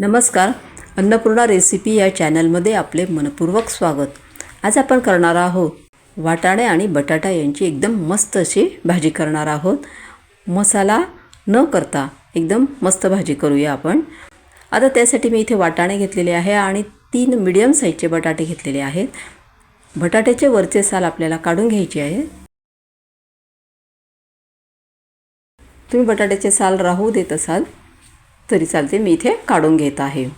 नमस्कार, अन्नपूर्णा रेसिपी या चॅनलमध्ये आपले मनपूर्वक स्वागत। आज आपण करणार आहोत वाटाणे आणि बटाटा यांची एकदम मस्त अशी भाजी करणार आहोत। मसाला न करता एकदम मस्त भाजी करूया आपण। आता त्यासाठी मी इथे वाटाणे घेतलेले आहे आणि 3 मीडियम साइजचे बटाटे घेतलेले आहेत। बटाट्याचे वरचे साल आपल्याला काढून घ्यायचे आहे। तुम्ही बटाट्याचे साल राहू देत असाल तरी चालते, मी इथे काढून घेत आहे।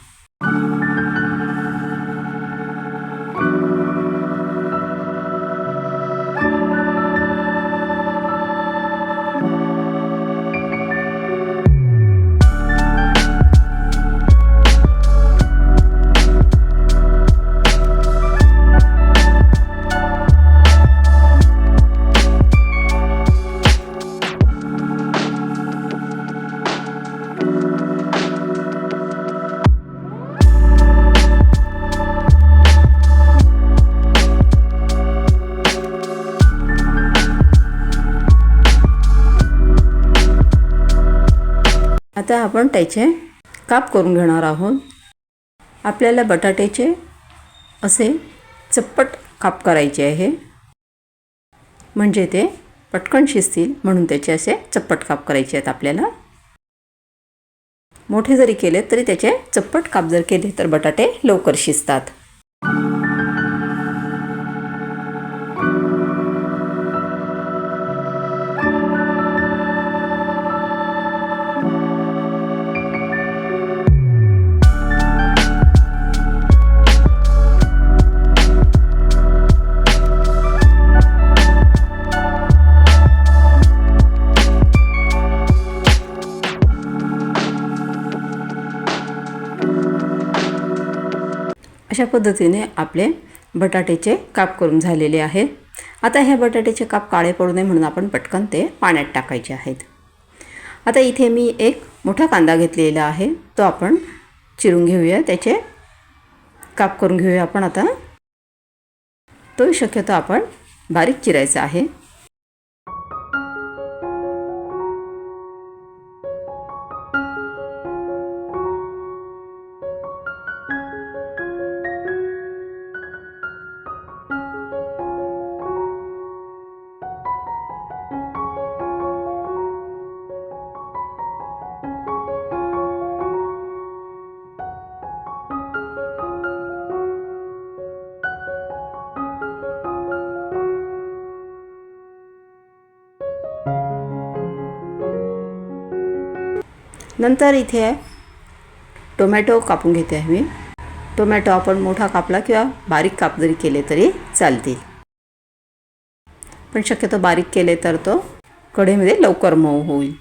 आता आपण त्याचे काप करून घेणार आहोत। आपल्याला बटाट्याचे असे चप्पट काप करायचे आहे, म्हणजे ते पटकन शिजतील, म्हणून त्याचे असे चप्पट काप करायचे आहेत आपल्याला। मोठे जरी केले तरी त्याचे चप्पट काप जर केले तर बटाटे लवकर शिजतात। अशा पद्धतीने आपले बटाट्याचे काप करून झालेले आहेत। आता हे बटाट्याचे काप काळे पडू नये म्हणून आपण पटकन ते पाण्यात टाकायचे आहेत। आता इथे मी एक मोठा कांदा घेतलेला आहे, तो आपण चिरून घेऊया, त्याचे काप करून घेऊया आपण। आता तो शक्यतो आपण बारीक चिरायचा आहे। नंतर इथे टोमॅटो कापून घेते आहे मी। टोमॅटो आपण मोठा कापला किंवा बारीक काप जरी केले तरी चालतील, पण शक्यतो बारीक केले तर तो कढईमध्ये लवकर मऊ होईल।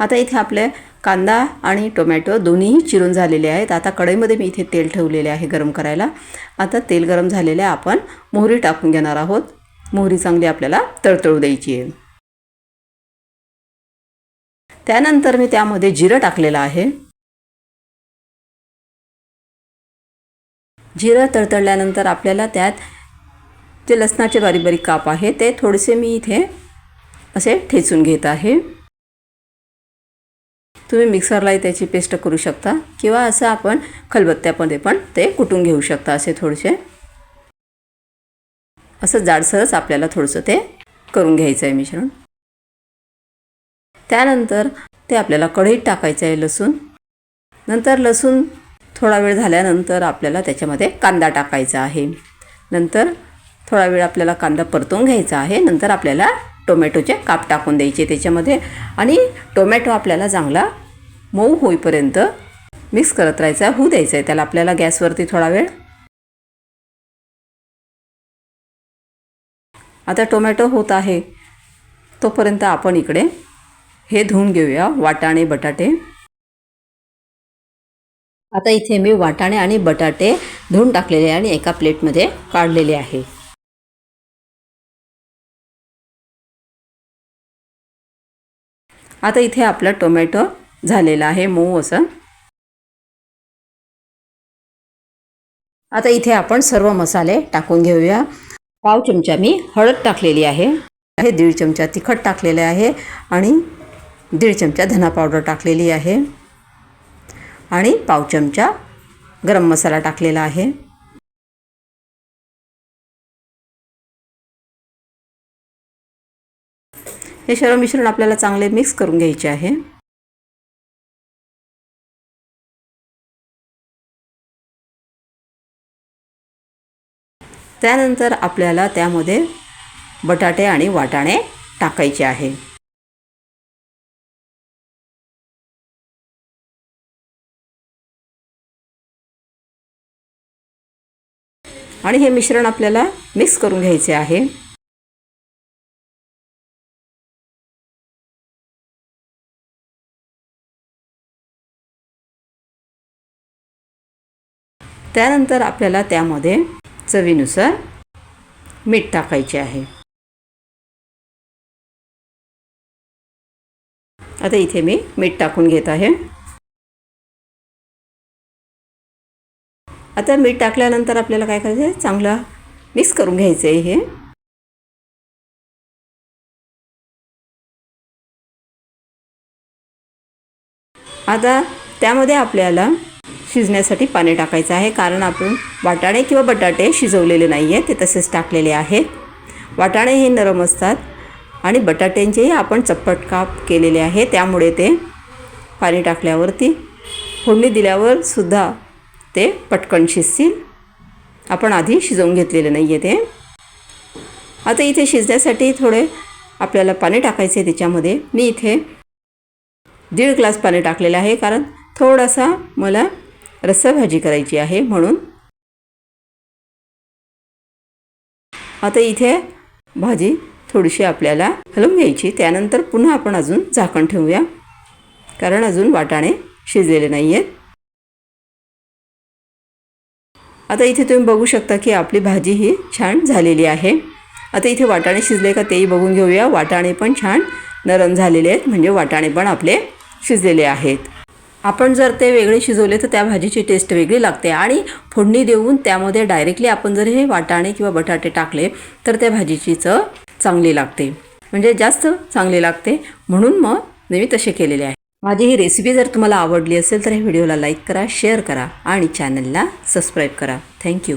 आता इथे आपले कांदा आणि टोमॅटो दोन्ही चिरून झालेले आहेत। आता कढईमध्ये मी इथे तेल ठेवलेले आहे गरम करायला। आता तेल गरम झालेले आहे, आपण मोहरी टाकून घेणार आहोत। मोहरी चांगली आपल्याला तळतळू द्यायची आहे। त्यानंतर मी त्यामध्ये जिरं टाकलेलं आहे। जिरं तळतळल्यानंतर आपल्याला त्यात जे लसणाचे बारीक बारीक काप आहे ते थोडेसे मी इथे असे ठेचून घेत आहे। तुम्ही मिक्सरला त्याची पेस्ट करू शकता किंवा असं आपण खलबत्त्यामध्ये पण ते कुटून घेऊ शकता। असे थोडेसे असं जाडसरच आपल्याला थोडंसं ते करून घ्यायचं आहे मिश्रण। त्यानंतर ते आपल्याला कढईत टाकायचं आहे लसूण। नंतर लसूण थोडा वेळ झाल्यानंतर आपल्याला त्याच्यामध्ये कांदा टाकायचा आहे। नंतर थोडा वेळ आपल्याला कांदा परतून घ्यायचा आहे। नंतर आपल्याला टोमॅटोचे काप टाकून द्यायचे त्याच्यामध्ये आणि टोमॅटो आपल्याला चांगला मऊ होईपर्यंत मिक्स करत राहायचा, होऊ द्यायचं आहे त्याला आपल्याला गॅसवरती थोडा वेळ। आता टोमॅटो होत आहे तोपर्यंत आपण इकडे हे धुवून घेऊया वाटाणे बटाटे। आता इथे मी वाटाणे आणि बटाटे धुवून टाकलेले आणि एका प्लेटमध्ये काढलेले आहे। आता इथे आपला टोमॅटो झालेला आहे मऊ असं। आता इथे आपण सर्व मसाले टाकून घेऊया। पाव चमचा मी हळद टाकलेली आहे. 1.5 चमचा तिखट टाकलेले आहे आणि 1.5 चमचा धना पावडर टाकलेली आहे आणि पाव चमचा गरम मसाला टाकलेला आहे. हे सर्व मिश्रण आपल्याला चांगले मिक्स करून घ्यायचे आहे. त्यानंतर आपल्याला त्यामध्ये बटाटे आणि वाटाणे टाकायचे आहे. आणि हे मिश्रण आपल्याला मिक्स करून घ्यायचे आहे. त्यानंतर आपल्याला त्यामध्ये चवीनुसार मीठ टाकायचे आहे. आता इथे मी मीठ टाकून घेत आहे. आता मीठ टाकल्यानंतर आपल्याला काय करायचं आहे, चांगलं मिक्स करून घ्यायचं आहे हे. आता त्यामध्ये आपल्याला शिजण्यासाठी पाणी टाकायचं आहे, कारण आपण वाटाणे किंवा बटाटे शिजवलेले नाही आहेत, ते तसेच टाकलेले आहेत. वाटाणे हे नरम असतात आणि बटाट्यांचेही आपण चप्पट काप केलेले आहे, त्यामुळे ते पाणी टाकल्यावरती फोडणी दिल्यावर सुद्धा ते पटकन शिजतील. आपण आधी शिजवून घेतलेले नाही आहे ते. आता इथे शिजण्यासाठी थोडे आपल्याला पाणी टाकायचे आहे. त्याच्यामध्ये मी इथे 1.5 ग्लास पाणी टाकलेलं आहे, कारण थोडासा मला रस्सा भाजी करायची आहे म्हणून. आता इथे भाजी थोडीशी आपल्याला हलवून घ्यायची. त्यानंतर पुन्हा आपण अजून झाकण ठेवूया, कारण अजून वाटाणे शिजलेले नाही आहेत. आता इथे तुम्ही बघू शकता की आपली भाजी ही छान झालेली आहे. आता इथे वाटाणे शिजले का तेही बघून घेऊया. वाटाणे पण छान नरम झालेले आहेत, म्हणजे वाटाणे पण आपले शिजलेले आहेत. आपण जर ते वेगळे शिजवले तर त्या भाजीची टेस्ट वेगळी लागते आणि फोडणी देऊन त्यामध्ये डायरेक्टली आपण जर हे वाटाणे किंवा बटाटे टाकले तर त्या भाजीची चव चांगली लागते, म्हणजे जास्त चांगली लागते. म्हणून मग मी तसे केलेले आहे. माझी ही रेसिपी जर तुम्हाला आवडली असेल तर हे व्हिडिओला लाईक करा, शेअर करा आणि चॅनलला सबस्क्राईब करा. थँक्यू.